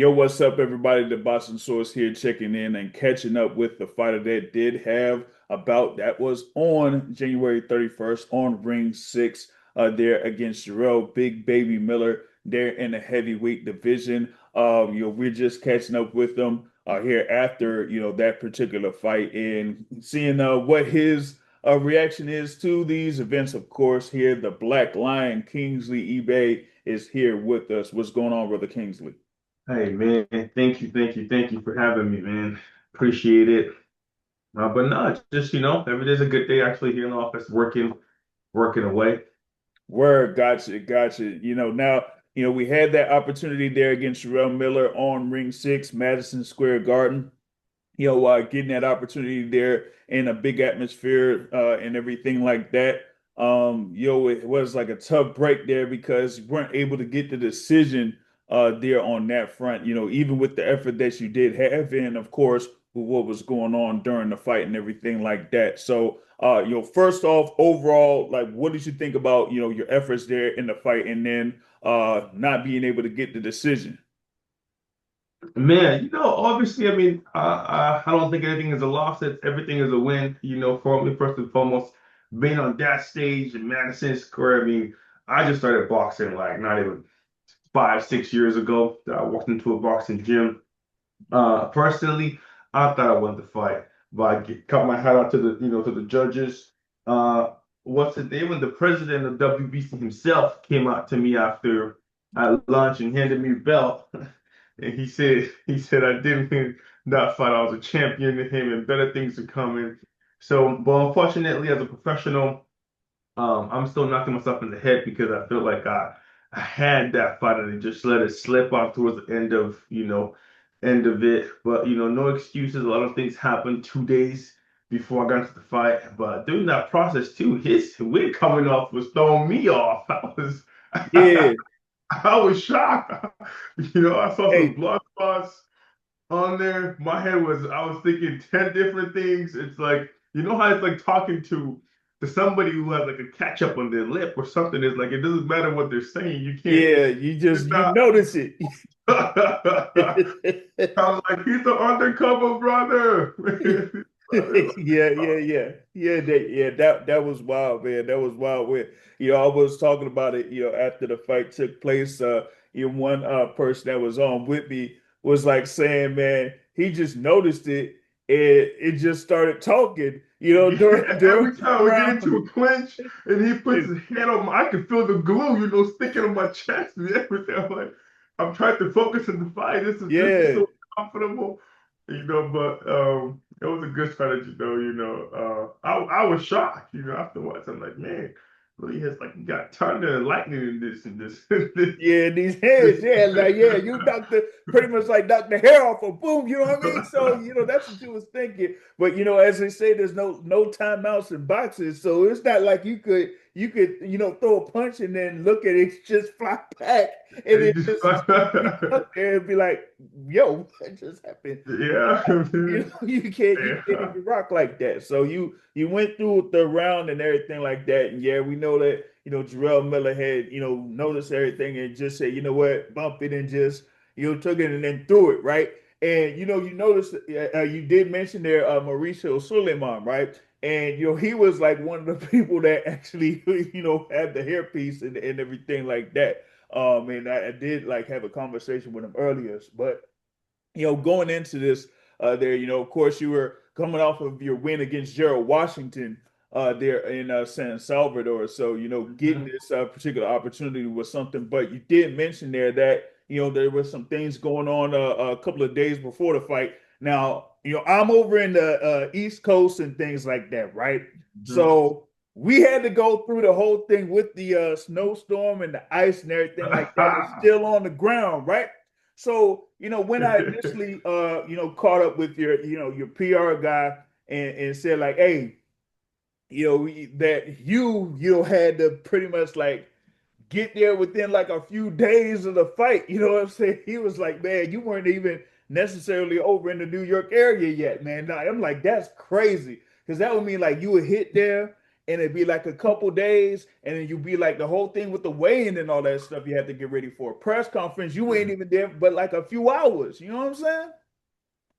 Yo, what's up, everybody? The Boston Source here, checking in and catching up with the fighter that did have a bout that was on January 31st on Ring 6 there against Jarrell Big Baby Miller there in the heavyweight division. We're just catching up with them here after, that particular fight and seeing what his reaction is to these events. Of course, here the Black Lion Kingsley Ibeh is here with us. What's going on, Brother Kingsley? Hey man, thank you for having me, man. Appreciate it. But no, it's just every day's a good day. Actually, here in the office, working away. Word, gotcha, gotcha. Now, we had that opportunity there against Jarrell Miller on Ring 6, Madison Square Garden. Getting that opportunity there in a big atmosphere and everything like that. It was like a tough break there because you weren't able to get the decision there on that front, even with the effort that you did have, and of course, with what was going on during the fight and everything like that. So, first off, overall, like, what did you think about, your efforts there in the fight and then not being able to get the decision? Man, obviously, I mean, I don't think anything is a loss. Everything is a win. For me, first and foremost, being on that stage in Madison Square. I mean, I just started boxing like not even 5, 6 years ago. I walked into a boxing gym. Personally, I thought I won the fight, but cut my hat out to the judges. Uh, what's the day when the president of WBC himself came out to me after at lunch and handed me a belt, and he said I didn't win that fight. I was a champion to him, and better things are coming. So, but unfortunately, as a professional, I'm still knocking myself in the head because I feel like I had that fight and I just let it slip out towards the end of it. But no excuses. A lot of things happened 2 days before I got into the fight. But during that process too, his wig coming off was throwing me off. Yeah. I was shocked. I saw some Hey, blood spots on there. I was thinking 10 different things. It's like, how it's like talking to somebody who has like a ketchup on their lip or something. It's like it doesn't matter what they're saying. You can't yeah, it's you not notice it. I was like, he's the undercover brother. Yeah, yeah, yeah, that was wild, man. That was wild. When I was talking about it, after the fight took place. One person that was on with me was like saying, man, he just noticed it and it just started talking. Yeah, During every time we get into around. a clinch and he puts his hand on I can feel the glue, sticking on my chest and everything. I'm like, I'm trying to focus on the fight. This is Yeah. so comfortable, but it was a good strategy though, I was shocked, afterwards. I'm like, man, look, he has like he got thunder and lightning in this and this Yeah, these heads, yeah, like yeah, you knocked the pretty much like knocked the hair off of boom, you know what I mean? So, that's what you was thinking. But as they say, there's no timeouts in boxing. So it's not like you could, throw a punch and then look at it just fly back and And it just just be stuck there and be like, yo, what just happened? yeah, You can't yeah. even rock like that. So you went through the round and everything like that. And yeah, we know that, Jarrell Miller had, noticed everything and just said, you know what, bump it and just, took it and then threw it, right? And you noticed you did mention there Mauricio Suleiman, right? And he was like one of the people that actually, had the hairpiece and everything like that. And I did like have a conversation with him earlier, but going into this there, of course, you were coming off of your win against Gerald Washington there in San Salvador. So, getting Mhm. this particular opportunity was something, but you did mention there that, there were some things going on a couple of days before the fight. Now, I'm over in the East Coast and things like that, right? Mhm. So we had to go through the whole thing with the snowstorm and the ice and everything like that. It's still on the ground, right? So, when I initially caught up with your PR guy and said like, hey, that had to pretty much like get there within like a few days of the fight. You know what I'm saying? He was like, man, you weren't even necessarily over in the New York area yet, man. Now, I'm like, that's crazy. Because that would mean like you would hit there and it'd be like a couple days, and then you'd be like the whole thing with the weigh-in and all that stuff you had to get ready for. A press conference, you ain't even there but like a few hours. You know what I'm saying?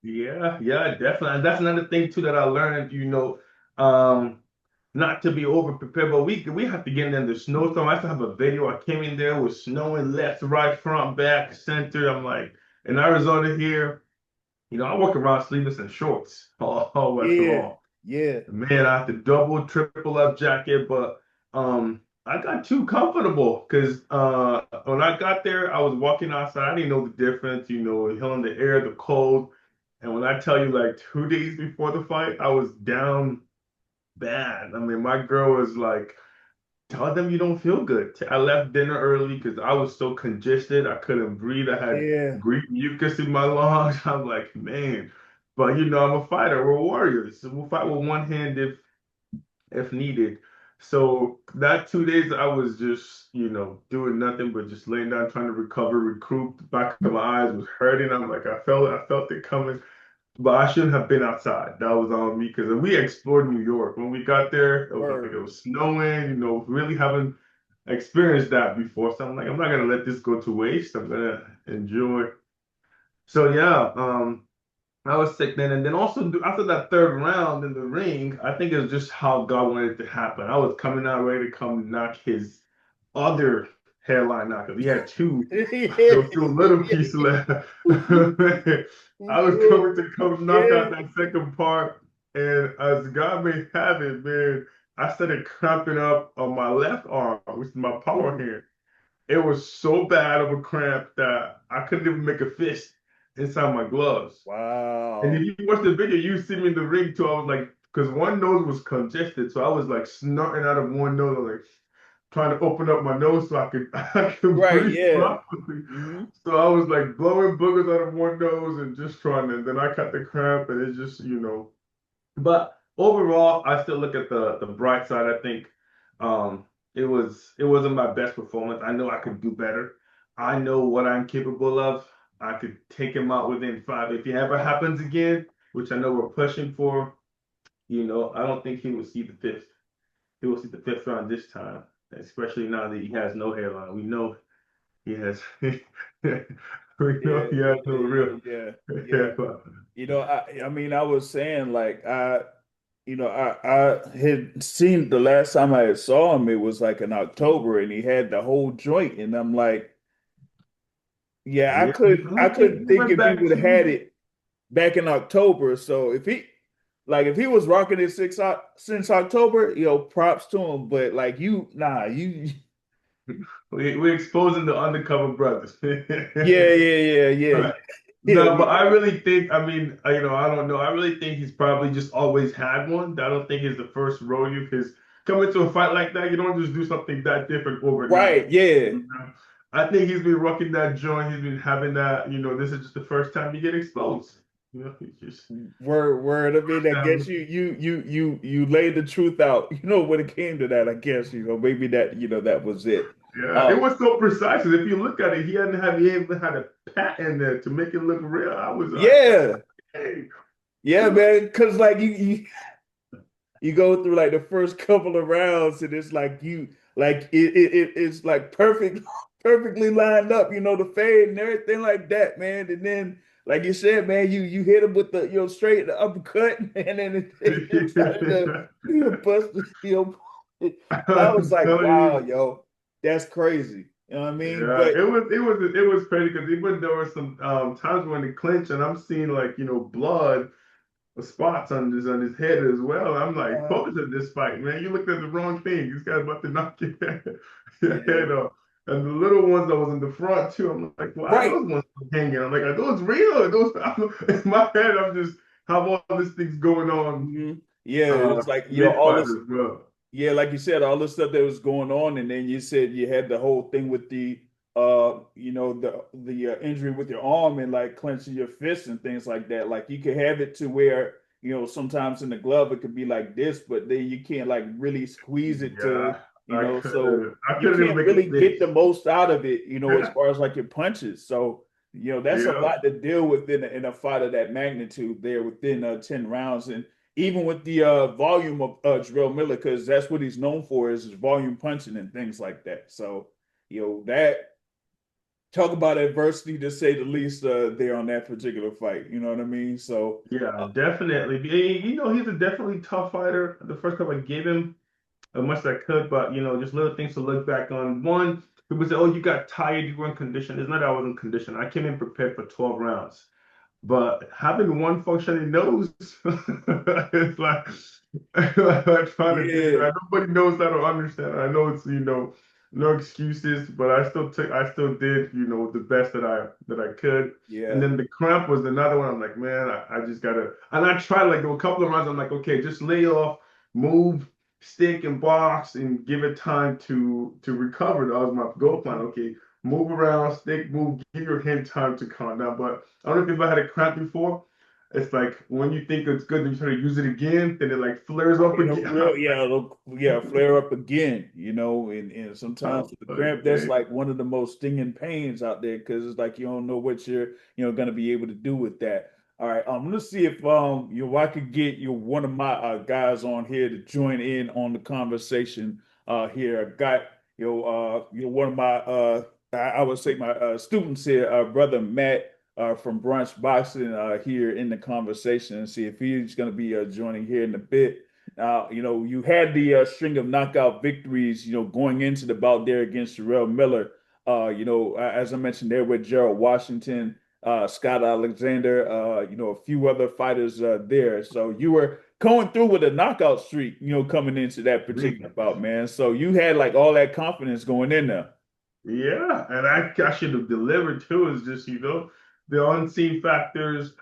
Yeah, yeah, definitely. And that's another thing too that I learned, um, not to be over prepared, but we have to get in the snowstorm. I used to have a video. I came in there, it was snowing left, right, front, back, center. I'm like, in Arizona here, I walk around sleeveless and shorts all winter Yeah, long. yeah, Man, I had to double, triple up jacket, but I got too comfortable because when I got there, I was walking outside. I didn't know the difference, in the air, the cold. And when I tell you, like 2 days before the fight, I was down bad. I mean, my girl was like, "Tell them you don't feel good." I left dinner early because I was so congested. I couldn't breathe. I had yeah. Greek mucus in my lungs. I'm like, man. But I'm a fighter. We're warriors. So we'll fight with one hand if needed. So that 2 days I was just, doing nothing but just laying down trying to recover, recoup. The back of my eyes was hurting. I'm like, I felt it coming. But I shouldn't have been outside. That was on me because we explored New York. When we got there, it was like Word. it was snowing, really haven't experienced that before. So I'm like, I'm not gonna let this go to waste. I'm gonna enjoy. So yeah, I was sick then, and then also after that third round in the ring, I think it was just how God wanted it to happen. I was coming out ready to come knock his other hairline out because he had two. There was still a little Yeah, piece left. I was coming to come knock yeah. out that second part, and as God may have it, man, I started cramping up on my left arm, which is my power hand. It was so bad of a cramp that I couldn't even make a fist inside my gloves. And if Wow. you watch the video, you see me in the ring too. I was like, because one nose was congested, so I was like snorting out of one nose, like trying to open up my nose so I could I could Right, breathe yeah. properly. Hmm. So I was like blowing boogers out of one nose and just trying to. Then I got the cramp, and it's just. But overall, I still look at the bright side. I think it wasn't my best performance. I know I could do better. I know what I'm capable of. I could take him out within five. If it ever happens again, which I know we're pushing for, I don't think he will see the fifth. He will see the fifth round this time, especially now that he has no hairline. We know he has. We know Yeah, he has yeah, no yeah, real yeah, yeah. hairline. I mean, I was saying like I had seen the last time I had saw him, it was like in October, and he had the whole joint, and I'm like, yeah, Yeah, I I don't think couldn't he think went if he back would have had to. it back in October. So if he was rocking it since October, props to him. But like you, We're exposing the undercover brothers. yeah, yeah, yeah, yeah, yeah, No, but I really think, I mean, I don't know. I really think he's probably just always had one. I don't think it's the first rodeo because coming to a fight like that, you don't just do something that different overnight. right, yeah. I think he's been rocking that joint. He's been having that, this is just the first time you get exposed. He's just Word. I mean, I guess first you laid the truth out. When it came to that, I guess maybe that was it. Yeah, it Um, was so precise. 'Cause if you look at it, he even had a pat in there to make it look real. I was like, yeah, hey, yeah, man. Because like you go through like the first couple of rounds, and it's like it's like perfectly lined up. The fade and everything like that, man. And then, like you said, man, you hit him with the straight the uppercut, and then it started to bust. I was I'm like, telling wow, you. yo, that's crazy. You know what I mean? Yeah, But it was crazy because even there were some times when he clinched and I'm seeing like blood spots on his head as well. I'm like, uh, focus on this fight, man. You looked at the wrong thing. This guy's about to knock your yeah, head off. And the little ones that was in the front too. I'm like, why are right. those ones hanging? I'm like, are those real? Are those in my head? I'm just have all these things going on Hmm. Yeah, it's like mid all fight this. as well. Yeah, like you said, all the stuff that was going on, and then you said you had the whole thing with the injury with your arm and like clenching your fists and things like that. Like you could have it to where sometimes in the glove it could be like this, but then you can't like really squeeze it to Yeah, I so couldn't. I you couldn't even can't make a really get the fist. most out of it, as far as like your punches. So that's a Yeah. lot to deal with in a fight of that magnitude there within 10 rounds. And even with the volume of Jarrell Miller, because that's what he's known for is his volume punching and things like that. So, that talk about adversity to say the least there on that particular fight. You know what I mean? So, Yeah, definitely. He's a definitely tough fighter. The first time I gave him as much as I could, but just little things to look back on. One, people say, "Oh, you got tired, you weren't conditioned." It's not that I wasn't conditioned. I came in prepared for 12 rounds. But having one functioning nose, it's like trying to figure yeah, out. Nobody knows that or understand. I know it's no excuses, but I still did the best that I could. And yeah. then the cramp was another one. I'm like, man, I just gotta. And I tried like a couple of rounds. I'm like, okay, just lay off, move, stick, and box, and give it time to recover. That was my goal plan. Okay, move around, stick, move, give your hand time to calm down. But I don't know if you've ever had a cramp before. It's like when you think it's good, then you try to use it again, then it like flares up again. Real, yeah, yeah, flare up again, and sometimes I'm with the like, cramp, that's man. like one of the most stinging pains out there because it's like you don't know what you're, gonna be able to do with that. All right, let's see if I could get one of my guys on here to join in on the conversation here. I got one of my I would say my students here, brother Matt from Brunch Boxing here in the conversation and see if he's going to be joining here in a bit. Now, you had the string of knockout victories, going into the bout there against Jarrell Miller. As I mentioned there with Gerald Washington, Scott Alexander, a few other fighters there. So you were going through with a knockout streak, coming into that particular bout, man. So you had like all that confidence going in there. Yeah, and I should have delivered too. It's just, the unseen factors.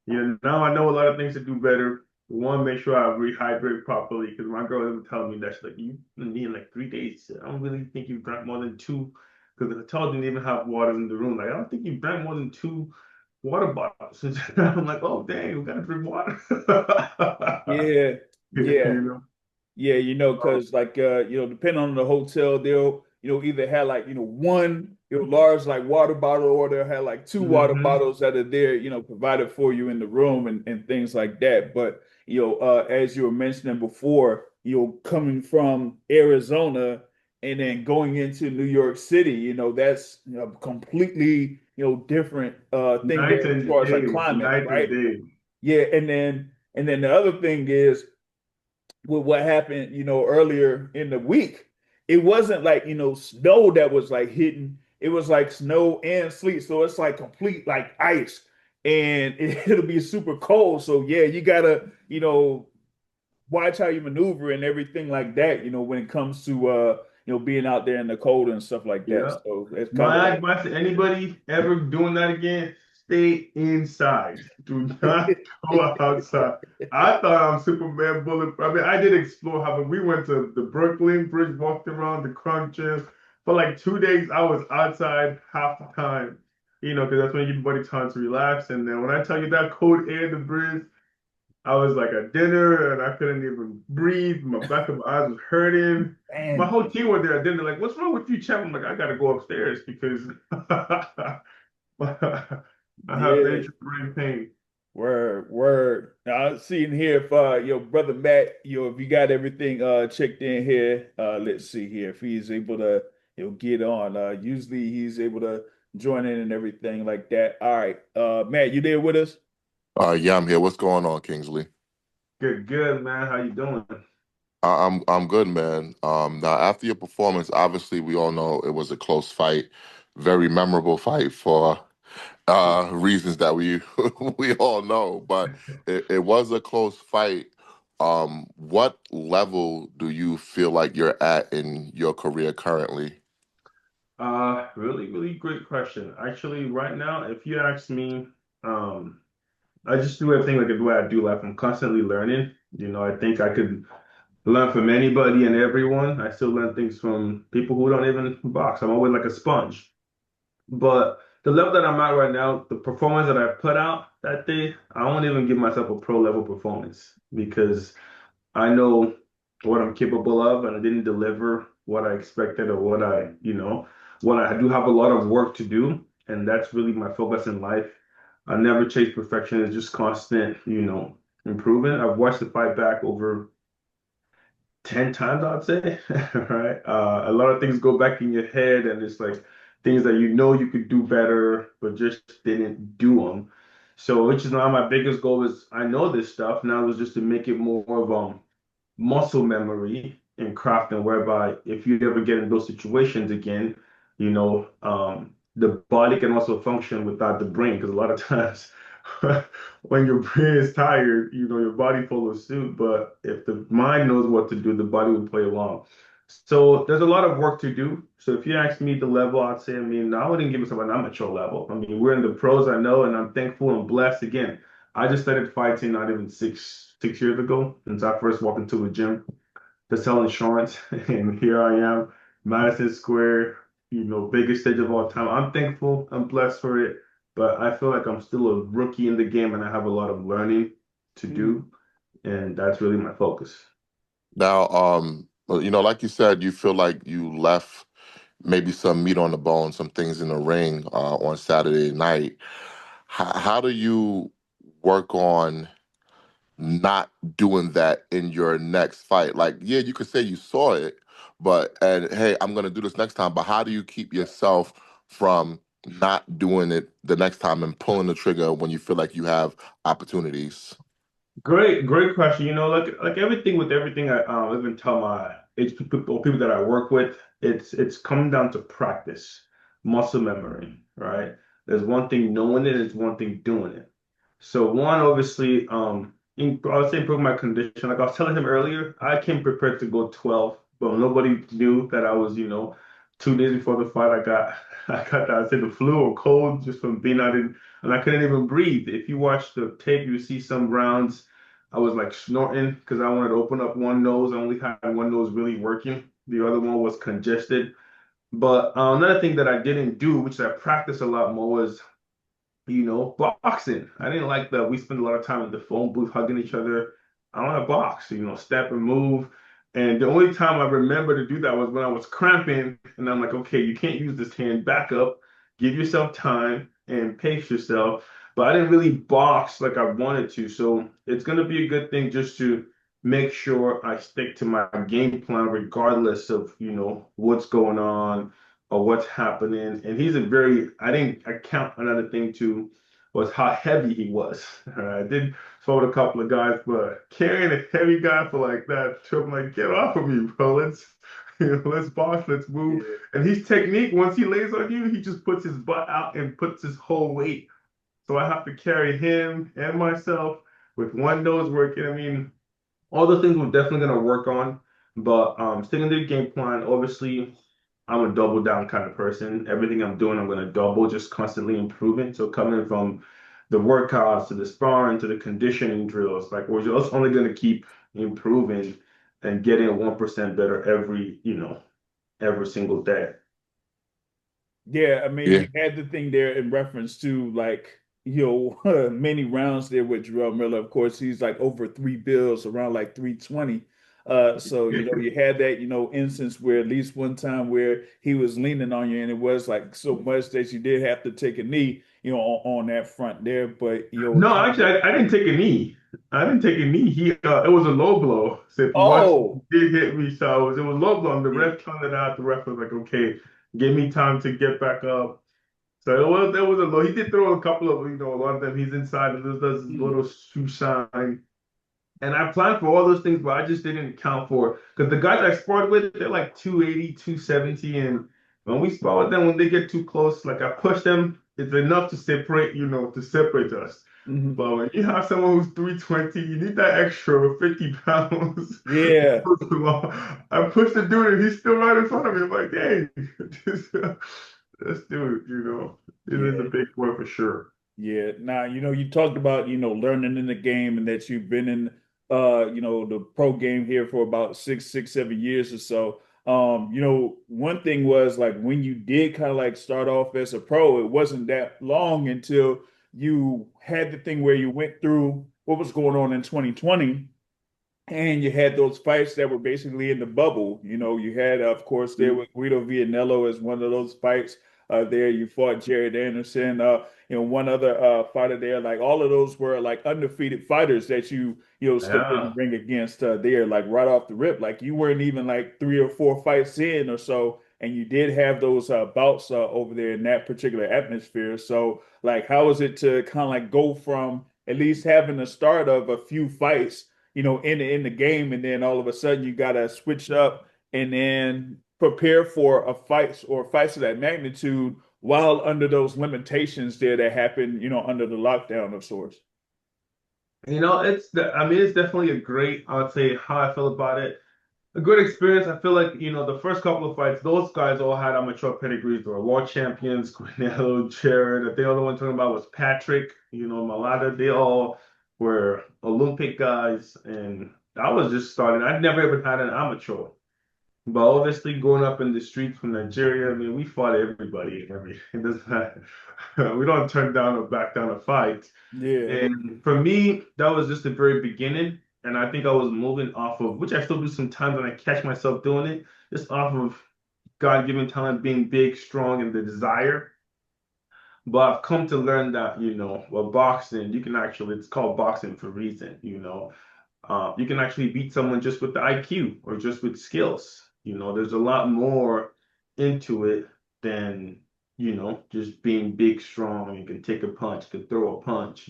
Now I know a lot of things to do better. One, make sure I rehydrate properly because my girl ever tell me that she's like, you need like 3 days. I don't really think you've drank more than two because the hotel didn't even have water in the room. Like, I don't think you've drank more than two water bottles. I'm like, oh, dang, we gotta drink water. Yeah, yeah. You know? Yeah, because like depending on the hotel, they'll either have like one large like water bottle, or they'll have like two water Hmm. bottles that are there, provided for you in the room and things like that. But as you were mentioning before, coming from Arizona and then going into New York City, that's completely different thing Night there as and far as like day, climate, night and right? day. Yeah, and then the other thing is with what happened, earlier in the week, it wasn't like, snow that was like hitting. It was like snow and sleet. So it's like complete like ice. And it'll be super cold. So yeah, you gotta, watch how you maneuver and everything like that, when it comes to being out there in the cold and stuff like that. Yeah. So it's kind of My like, advice to anybody ever doing that again, stay inside. Do not go outside. I thought I'm Superman bullet. I mean, I did explore how, but we went to the Brooklyn Bridge, walked around the crunk gym. For like 2 days, I was outside half the time, because that's when you give your body time to relax. And then when I tell you that cold air, the breeze, I was like at dinner and I couldn't even breathe. My back of my eyes was hurting. My man, whole team were there at dinner, like, what's wrong with you, champ? I'm like, I gotta go upstairs because I have yeah. major brain pain. Word, word. Now, seeing here if your brother Matt, if you got everything checked in here, let's see here if he's able to get on. Usually he's able to join in and everything like that. All right. Matt, you there with us? Yeah, I'm here. What's going on, Kingsley? Good, good, man. How you doing? I'm good, man. Now after your performance, obviously we all know it was a close fight, very memorable fight for reasons that we we all know, but it was a close fight. What level do you feel like you're at in your career currently? Really, really great question. Actually, right now, if you ask me, um, I just do everything like the way I do. Like I'm constantly learning. I think I could learn from anybody and everyone. I still learn things from people who don't even box. I'm always like a sponge. But the level that I'm at right now, the performance that I put out that day, I won't even give myself a pro level performance because I know what I'm capable of and I didn't deliver what I expected or what I do have a lot of work to do. And that's really my focus in life. I never chase perfection. It's just constant, improving. I've watched the fight back over 10 times, I'd say, right? A lot of things go back in your head, and it's like things that you know you could do better, but just didn't do them. So, which is now my biggest goal is I know this stuff. Now is just to make it more of muscle memory and crafting, whereby if you ever get in those situations again, the body can also function without the brain. Because a lot of times when your brain is tired, your body follows suit. But if the mind knows what to do, the body will play along. So there's a lot of work to do. So if you ask me the level, I'd say, I mean, I wouldn't give myself an amateur level. I mean, we're in the pros, I know, and I'm thankful and blessed again. I just started fighting not even six years ago since I first walked into a gym to sell insurance, and here I am, Madison Square, biggest stage of all time. I'm thankful, I'm blessed for it, but I feel like I'm still a rookie in the game, and I have a lot of learning to Mhm. do, and that's really my focus. Now, well, like you said, you feel like you left maybe some meat on the bone, some things in the ring on Saturday night. How do you work on not doing that in your next fight? Like, yeah, you could say you saw it, and hey, I'm gonna do this next time. But how do you keep yourself from not doing it the next time and pulling the trigger when you feel like you have opportunities? Great question. Like everything with everything, I even tell my age people or people that I work with, it's coming down to practice, muscle memory, right? There's one thing knowing it, it's one thing doing it. So one, obviously, I would say improve my condition. Like I was telling him earlier, I came prepared to go 12, but nobody knew that I was, 2 days before the fight, I got that, I said the flu or cold just from being out in, and I couldn't even breathe. If you watch the tape, you see some rounds, I was like snorting because I wanted to open up one nose. I only had one nose really working. The other one was congested. But another thing that I didn't do, which I practiced a lot more, was boxing. I didn't like that we spend a lot of time in the phone booth hugging each other. I want to box, step and move. And the only time I remember to do that was when I was cramping, and I'm like, okay, you can't use this hand. Back up, give yourself time, and pace yourself. But I didn't really box like I wanted to, so it's gonna be a good thing just to make sure I stick to my game plan regardless of what's going on or what's happening. And he's a very, I didn't account another thing too was how heavy he was. I did fought a couple of guys, but carrying a heavy guy for like that, I'm like, get off of me, bro. Let's box, let's move. Yeah. And his technique, once he lays on you, he just puts his butt out and puts his whole weight. So I have to carry him and myself with one nose working. I mean, all the things we're definitely gonna work on, but sticking to the game plan. Obviously, I'm a double down kind of person. Everything I'm doing, I'm gonna double, just constantly improving. So coming from the workouts to the sparring to the conditioning drills, like we're just only gonna keep improving and getting 1% better every single day. Yeah, I mean, Yeah. you had the thing there in reference to like, many rounds there with Jarrell Miller. Of course, he's like over 3 bills, around like 320. So you had that, instance where at least one time where he was leaning on you, and it was like so much that you did have to take a knee, on that front there. But No, actually, I didn't take a knee. I didn't take a knee. It was a low blow. So if you watch, oh, he did hit me. So it was low blow. And the yeah. ref counted out. The ref was like, okay, give me time to get back up. So there was a low. He did throw a couple of, a lot of them. He's inside and does his Mm, little shoe shine. And I planned for all those things, but I just didn't count for because the guys I sparred with, they're like 280, 270. And when we spar with them, when they get too close, like I push them, it's enough to separate, to separate us. mhm. But when you have someone who's 320, you need that extra 50 pounds. Yeah, I pushed the dude and he's still right in front of me. I'm like, dang, this dude, it is a yeah. big boy for sure. Yeah. Now, you talked about, learning in the game and that you've been in the pro game here for about 7 years or so. One thing was like when you did kind of like start off as a pro, it wasn't that long until you had the thing where you went through what was going on in 2020, and you had those fights that were basically in the bubble. You had, of course, there with Guido Vianello as one of those fights. there. You fought Jared Anderson, one other fighter there. Like all of those were like undefeated fighters that you stepped in the Yeah. ring against there, like right off the rip. Like you weren't even like 3 or 4 fights in or so, and you did have those bouts over there in that particular atmosphere. So, like, how was it to kind of like go from at least having the start of a few fights, in the game, and then all of a sudden you gotta switch up and then prepare for a fight or fights of that magnitude while under those limitations there that happen, under the lockdown of sorts. I mean, it's definitely a great, I'd say, how I feel about it. A good experience. I feel like, the first couple of fights, those guys all had amateur pedigrees. They were world champions, Cornello, Jared. The other one talking about was Patrick, Malata. They all were Olympic guys. And I was just starting. I'd never even had an amateur. But obviously, growing up in the streets from Nigeria, I mean, we fought everybody. It doesn't matter. We don't turn down or back down a fight. Yeah. And for me, that was just the very beginning. And I think I was moving off of, which I still do sometimes when I catch myself doing it, just off of God-given talent, being big, strong, and the desire. But I've come to learn that, well, boxing, you can actually, it's called boxing for a reason, you can actually beat someone just with the IQ or just with skills. There's a lot more into it than, just being big, strong. You can take a punch, you can throw a punch,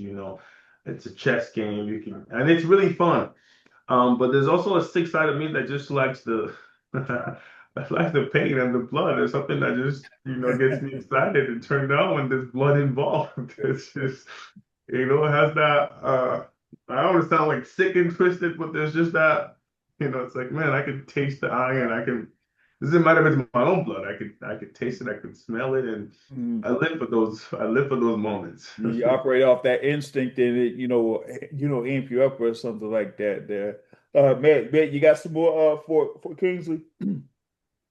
it's a chess game. And it's really fun. But there's also a sick side of me that just likes the, I like the pain and the blood. There's something that just, gets me excited and turned on when there's blood involved. It's just, it has that, I don't want to sound like sick and twisted, but there's just that, it's like, man, I can taste the iron. It doesn't matter if it's my own blood. I could taste it. I could smell it. And Mm. I live for those moments. You operate off that instinct and it, amp you up or something like that there. Matt, you got some more for Kingsley?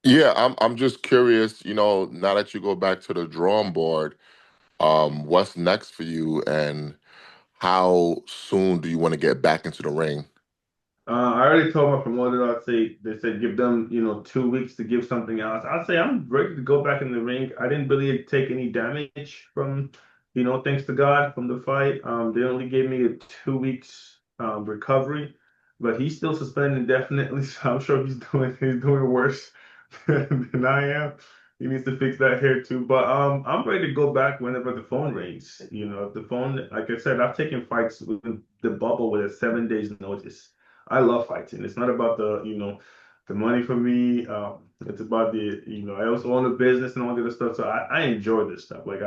Yeah, I'm just curious, now that you go back to the drawing board, what's next for you and how soon do you want to get back into the ring? I already told my promoter, I'd say, they said give them, 2 weeks to give something else. I'd say I'm ready to go back in the ring. I didn't really take any damage from, thanks to God from the fight. They only gave me a 2 weeks recovery, but he's still suspended indefinitely, so I'm sure he's doing worse than I am. He needs to fix that hair too. But I'm ready to go back whenever the phone rings. If the phone, like I said, I've taken fights with the bubble with a 7 days notice. I love fighting. It's not about the money for me. It's about I also own a business and all the other stuff. So I enjoy this stuff. Like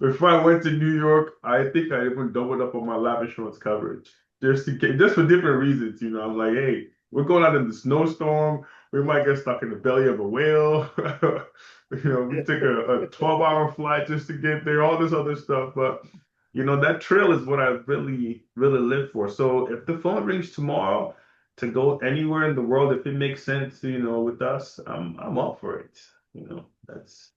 before I went to New York, I think I even doubled up on my life insurance coverage just for different reasons. I'm like, hey, we're going out in the snowstorm. We might get stuck in the belly of a whale. We took a 12-hour flight just to get there, all this other stuff. But that trail is what I really, really live for. So if the phone rings tomorrow to go anywhere in the world, if it makes sense, with us, I'm up for it. That's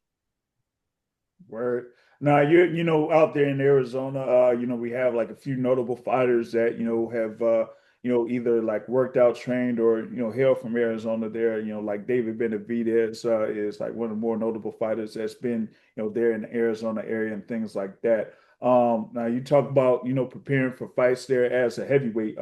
Word. Now you're out there in Arizona. We have like a few notable fighters that have either like worked out, trained, or hail from Arizona. There, like David Benavidez is like one of the more notable fighters that's been there in the Arizona area and things like that. Now you talk about preparing for fights there as a heavyweight.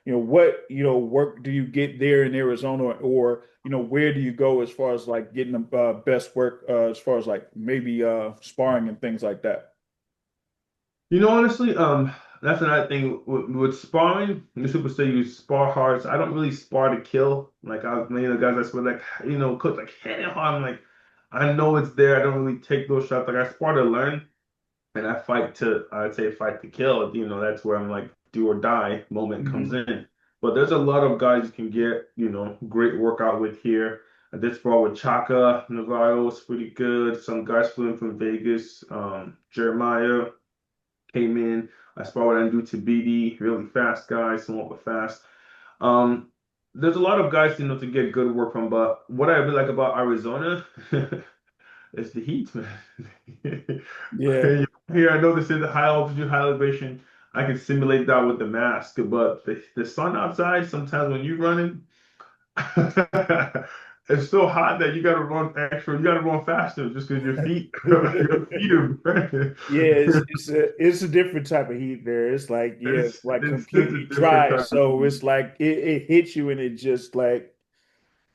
What work do you get there in Arizona, or where do you go as far as like getting the best work as far as like maybe sparring and things like that? honestly, that's another thing with sparring. The people say you spar hard. So I don't really spar to kill. Like guys I swear like coach like hit it hard. I'm like I know it's there. I don't really take those shots. Like I spar to learn. And I'd say fight to kill. That's where I'm like, do or die moment comes Hmm. in. But there's a lot of guys you can get, great workout with here. I did spar with Chaka, Navarro was pretty good. Some guys flew in from Vegas. Jeremiah came in. I sparred with Andrew Tabiti, really fast guy, somewhat but fast. Um, there's a lot of guys, to get good work from. But what I really like about Arizona it's the heat, man. Yeah. Here, I know this is high altitude, high elevation. I can simulate that with the mask, but the sun outside, sometimes when you're running, it's so hot that you got to run extra. You got to run faster just because your feet are burning. Yeah, it's a different type of heat there. It's like yeah, it's like It's a completely different dry. type of So heat. it's like it hits you and it just like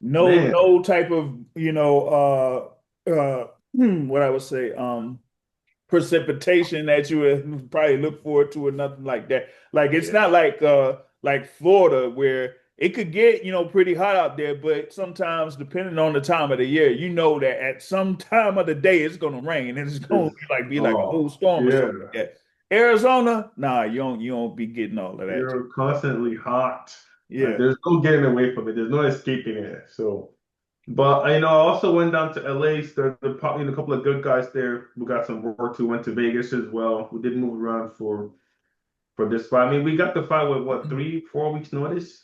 Man, no type of what I would say precipitation that you would probably look forward to or nothing like that. Like it's yeah. not like Florida where it could get, pretty hot out there, but sometimes depending on the time of the year, you know that at some time of the day it's gonna rain and it's gonna It's, be like a whole oh, storm or yeah. something like that. Arizona, nah, you don't be getting all of that. You're constantly hot. Yeah. There's no getting away from it. There's no escaping it. So, but I also went down to LA. There's probably a couple of good guys there. We got some work to. Went to Vegas as well. We did move around for this fight. I mean, we got the fight with what, 3, 4 weeks notice?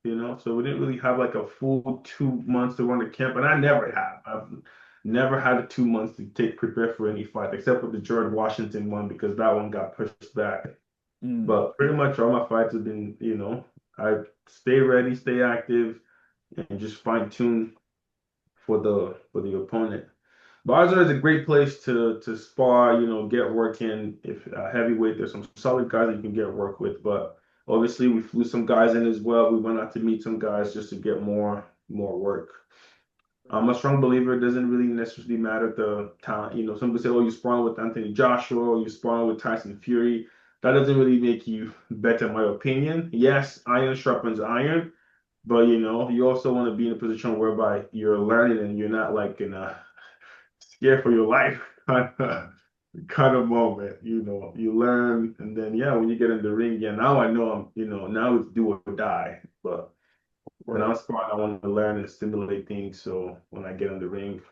So we didn't really have like a full 2 months to run the camp, and I never have. I've never had a 2 months to take prepare for any fight, except for the George Washington one because that one got pushed back. Mm. But pretty much all my fights have been, I stay ready, stay active, and just fine tune for the opponent. But Arizona is a great place to spar, get work in. If heavyweight, there's some solid guys that you can get work with. But obviously, we flew some guys in as well. We went out to meet some guys just to get more work. I'm a strong believer. It doesn't really necessarily matter the talent. Some people say, "Oh, you sparring with Anthony Joshua, or you sparring with Tyson Fury." That doesn't really make you better, in my opinion. Yes, iron sharpens iron, but you also want to be in a position whereby you're learning and you're not like in a scared for your life kind of moment. You learn, and then yeah, when you get in the ring, yeah, now I know now it's do or die. But when Right. I'm smart, I want to learn and stimulate things. So when I get in the ring,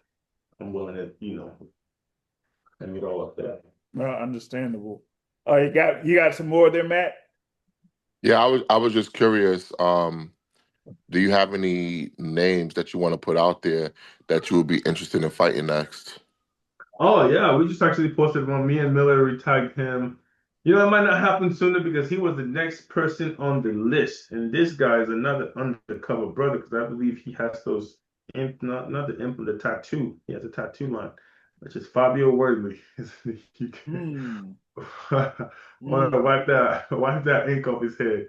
I'm willing to, and get all of that. Understandable. Oh, you got some more there, Matt? Yeah, I was just curious. Do you have any names that you want to put out there that you would be interested in fighting next? Oh yeah, we just actually posted one. Me and Miller retagged him. It might not happen sooner because he was the next person on the list, and this guy is another undercover brother because I believe he has those not the imp, the tattoo. He has a tattoo line, which is Fabio Wardley. You can- Hmm. want to Hmm. wipe that ink off his head.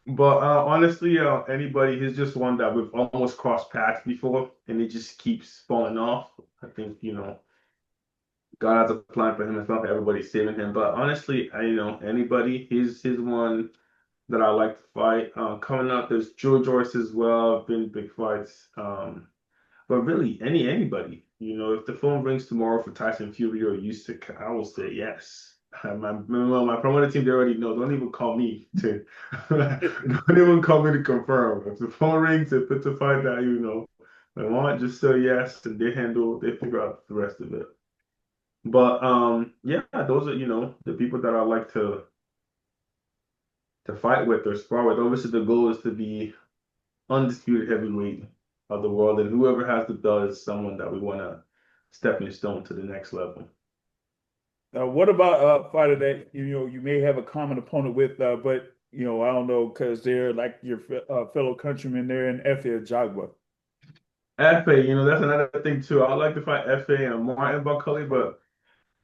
But honestly, anybody, he's just one that we've almost crossed paths before, and it just keeps falling off. I think, God has a plan for him. It's not for everybody saving him. But honestly, anybody, he's one that I like to fight. Coming up, there's Joyce as well. Been big fights. But really, anybody, if the phone rings tomorrow for Tyson Fury or Usyk, I will say yes. My promoter team, they already know. Don't even call me to, don't even call me to confirm. If the phone rings, if it's a fight that I want, just say yes, and they figure out the rest of it. But yeah, those are the people that I like to fight with or spar with. Obviously, the goal is to be undisputed heavyweight of the world, and whoever has the belt is someone that we want to stepping stone to the next level. What about a fighter that you may have a common opponent with, but I don't know because they're like your fellow countrymen there in Efe Jagba. FA, that's another thing too. I would like to fight FA and Martin Buckley, but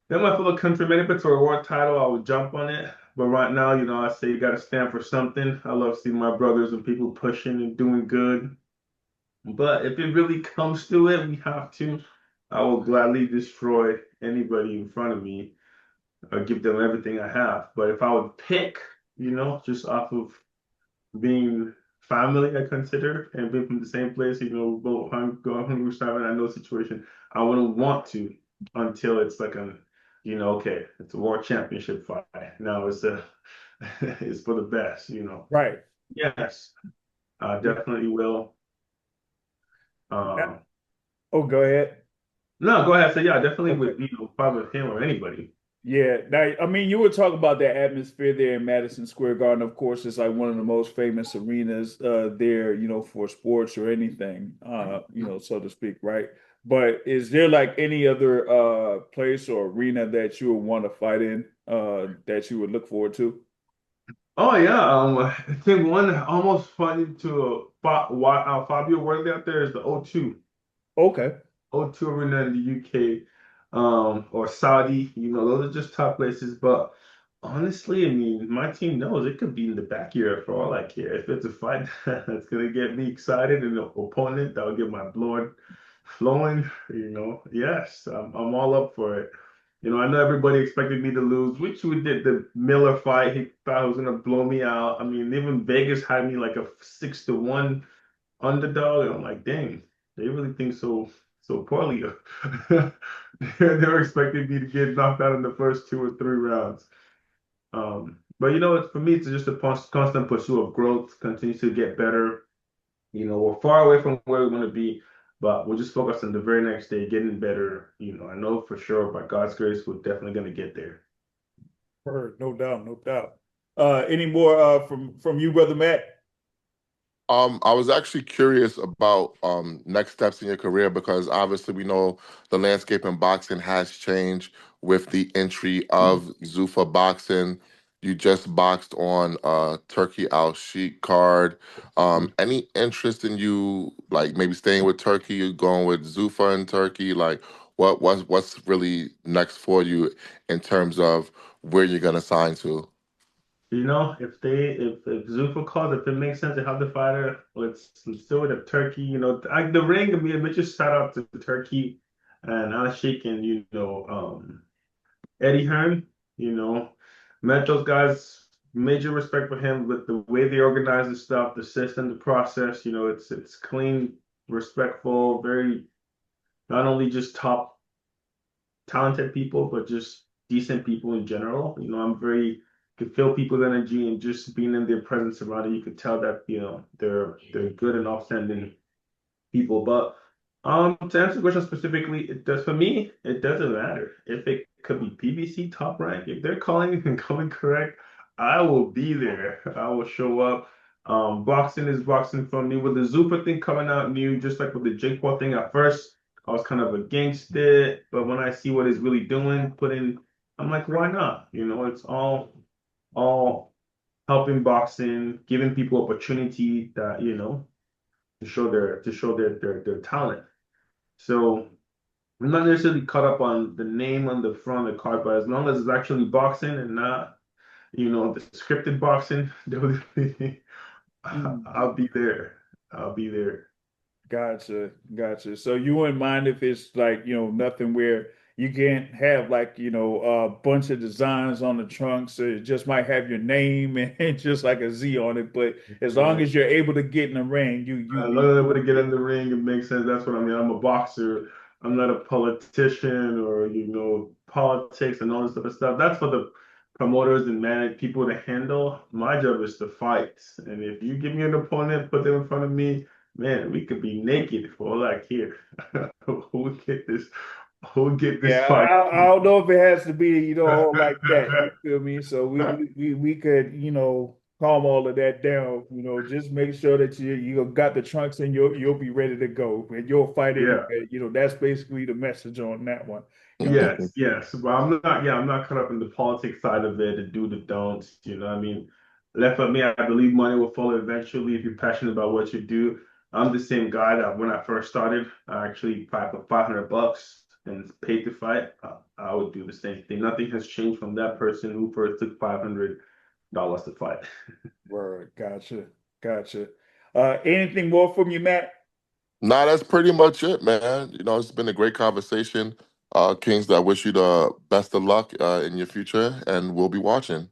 they're my fellow countrymen. If it's a reward title, I would jump on it. But right now, I say you got to stand for something. I love seeing my brothers and people pushing and doing good. But if it really comes to it, we have to. I will gladly destroy anybody in front of me or give them everything I have. But if I would pick, just off of being family, I consider, and being from the same place, both hungry, starving, I know situation, I wouldn't want to until it's like okay, it's a world championship fight. Now it's for the best. Right. Yes, I Yeah. definitely will. Yeah. Um, Oh, go ahead. no, go ahead. So yeah, I definitely Okay. would, fight with him or anybody. Yeah. Now, I mean, you were talking about the atmosphere there in Madison Square Garden. Of course, it's like one of the most famous arenas there, for sports or anything, so to speak, right? But is there like any other place or arena that you would want to fight in that you would look forward to? Oh yeah, I think one almost funny to Fabio Wardley out there is the O2. Okay. O2 Arena in the UK, or Saudi. Those are just top places. But honestly, I mean, my team knows it could be in the back here for all I care. If it's a fight that's gonna get me excited and an opponent that will get my blood flowing, yes, I'm all up for it. I know everybody expected me to lose, which we did the Miller fight. He thought he was gonna blow me out. I mean, even Vegas had me like a 6-1 underdog. And I'm like, dang, they really think so poorly. They were expecting me to get knocked out in the first 2 or 3 rounds. But for me, it's just a constant pursuit of growth, continue to get better. We're far away from where we want to be, but we'll just focus on the very next day, getting better. I know for sure by God's grace, we're definitely going to get there. Heard, no doubt, no doubt. Any more from you, brother Matt? I was actually curious about next steps in your career because obviously we know the landscape in boxing has changed with the entry of Zuffa boxing. You just boxed on Turkey Al Sheikh card. Any interest in you like maybe staying with Turkey, you going with Zuffa in Turkey? Like what's really next for you in terms of where you're gonna sign to? If Zuffa calls, if it makes sense to have the fighter, let's do it. If Turkey, the ring, I mean, just shout out to Turkey and Al Sheikh and Eddie Hearn. You know, met those guys. Major respect for him with the way they organize the stuff, the system, the process. It's clean, respectful, very not only just top talented people, but just decent people in general. I'm very could feel people's energy and just being in their presence around it, you could tell that, they're good and upstanding people. But to answer the question specifically, it does for me, it doesn't matter. If it could be PBC top rank, if they're calling and coming correct, I will be there. I will show up. Boxing is boxing for me. With the Zuffa thing coming out new, just like with the Jake Paul thing at first, I was kind of against it. But when I see what he's really doing, I'm like, why not? It's all helping boxing, giving people opportunity that, to show their talent. So I'm not necessarily caught up on the name on the front of the card, but as long as it's actually boxing and not, the scripted boxing, Mm. I'll be there. I'll be there. Gotcha, gotcha. So you wouldn't mind if it's like, nothing where you can't have like, a bunch of designs on the trunk. So it just might have your name and just like a Z on it. But as long Yeah. as you're able to get in the ring, you As long as I'm able be to get in the ring, it makes sense. That's what I mean. I'm a boxer. I'm not a politician or, politics and all this other stuff. That's for the promoters and manage people to handle. My job is to fight. And if you give me an opponent, put them in front of me, man, we could be naked for all I care. Who would get this? Who would get this Yeah, fight? I don't know if it has to be, all like that. You feel me? So we could, calm all of that down. Just make sure that you got the trunks and you'll be ready to go, and you'll fight Yeah. anyway. That's basically the message on that one. Yes, yes. But I'm not caught up in the politics side of it, the do the don'ts, I mean, left for me, I believe money will follow eventually if you're passionate about what you do. I'm the same guy that when I first started, I actually fight for $500 and paid to fight. I would do the same thing. Nothing has changed from that person who first took $500 to fight. Word, gotcha, gotcha. Anything more from you, Matt? Nah, that's pretty much it, man. It's been a great conversation. Kings, I wish you the best of luck in your future, and we'll be watching.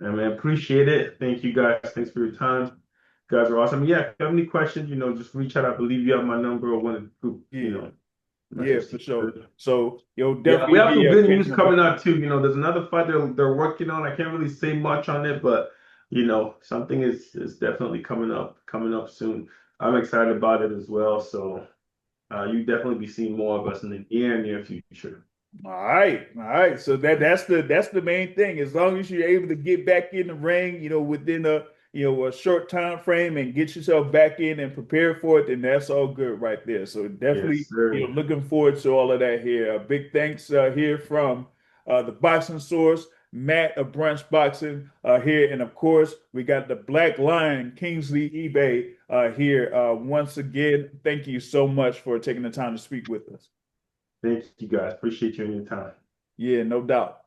And man, appreciate it. Thank you guys. Thanks for your time. You guys are awesome. Yeah, if you have any questions, just reach out. I believe you have my number or one of the group, Yeah, yeah, message for team. sure. So you'll Yeah, we definitely have some be good news catching up with coming you. out too. There's another fight they're working on. I can't really say much on it, but something is definitely coming up soon. I'm excited about it as well. So you definitely be seeing more of us in the near future. All right, all right. So that's the main thing. As long as you're able to get back in the ring, within a short time frame and get yourself back in and prepare for it, then that's all good right there. So Yes, definitely, sir. looking forward to all of that here. A big thanks here from the Boxing Source. Matt of Brunch Boxing here. And of course, we got the Black Lion, Kingsley Ibeh here. Once again, thank you so much for taking the time to speak with us. Thank you guys. Appreciate you and your time. Yeah, no doubt.